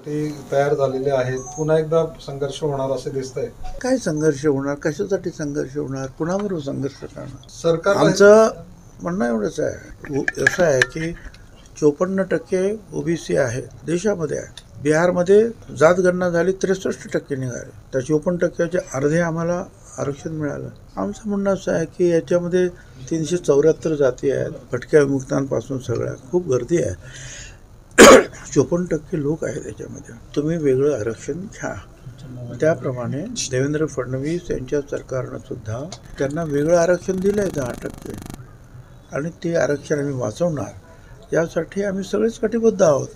ते तयार झालेले आहेत, पुन्हा एकदा संघर्ष होणार असे दिसतंय. काय संघर्ष होणार, कशासाठी संघर्ष होणार, कुणाबरोबर संघर्ष करणार. सरकार आमचं म्हणणं एवढंच आहे, असं आहे की 54% ओबीसी आहे देशामध्ये आहे. बिहारमध्ये जातगणना झाली 63% निघाले, त्या 54%चे अर्धे आम्हाला आरक्षण मिळालं. आमचं म्हणणं असं आहे की याच्यामध्ये 374 जाती आहेत, भटक्या विमुक्तांपासून सगळ्या खूप गर्दी आहे. 54% लोक आहेत त्याच्यामध्ये. तुम्ही वेगळं आरक्षण घ्या. त्याप्रमाणे देवेंद्र फडणवीस यांच्या सरकारनं सुद्धा त्यांना वेगळं आरक्षण दिलं आहे 10%, आणि ते आरक्षण आम्ही वाचवणार यासाठी आम्ही सगळेच कटिबद्ध आहोत.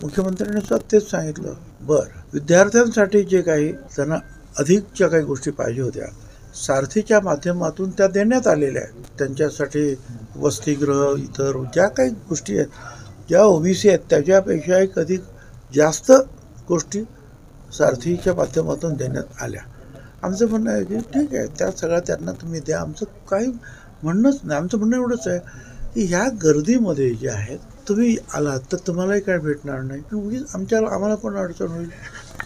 मुख्यमंत्र्यांनी सुद्धा तेच सांगितलं. विद्यार्थ्यांसाठी जे काही त्यांना अधिकच्या काही गोष्टी पाहिजे होत्या, सारथीच्या माध्यमातून त्या देण्यात आलेल्या आहेत. त्यांच्यासाठी वसतिगृह, इतर ज्या काही गोष्टी आहेत, ज्या ओबीसी आहेत त्याच्यापेक्षा अधिक जास्त गोष्टी सारथीच्या माध्यमातून देण्यात आल्या. आमचं म्हणणं आहे की ठीक आहे, त्या सगळ्या त्यांना तुम्ही द्या, आमचं काही म्हणणंच नाही. आमचं म्हणणं एवढंच आहे की ह्या गर्दीमध्ये जे आहेत तुम्ही आलात तर तुम्हालाही काय भेटणार नाही, उगीच आम्हाला कोण अडचण होईल,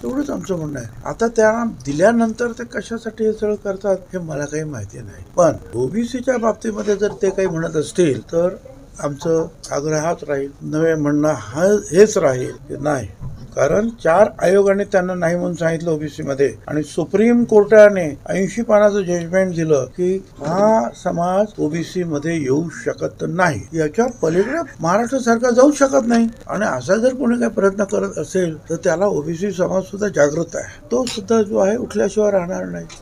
एवढंच आमचं म्हणणं आहे. आता त्या दिल्यानंतर ते कशासाठी हे सगळं करतात हे मला काही माहिती नाही. पण ओबीसीच्या बाबतीमध्ये जर ते काही म्हणत असतील तर आमचं आग्रह हाच राहील, नवे म्हणणं हेच राहील की नाही, कारण 4 आयोगाने त्यांना नाही म्हणून सांगितलं ओबीसी मध्ये, आणि सुप्रीम कोर्टाने 80 पानाचं जजमेंट दिलं की हा समाज ओबीसी मध्ये येऊ शकत नाही. याच्या पलीकडे महाराष्ट्र सरकार जाऊ शकत नाही. आणि असा जर कोणी काही प्रयत्न करत असेल तर त्याला ओबीसी समाज सुद्धा जागृत आहे, तो सुद्धा जो आहे उठल्याशिवाय राहणार नाही.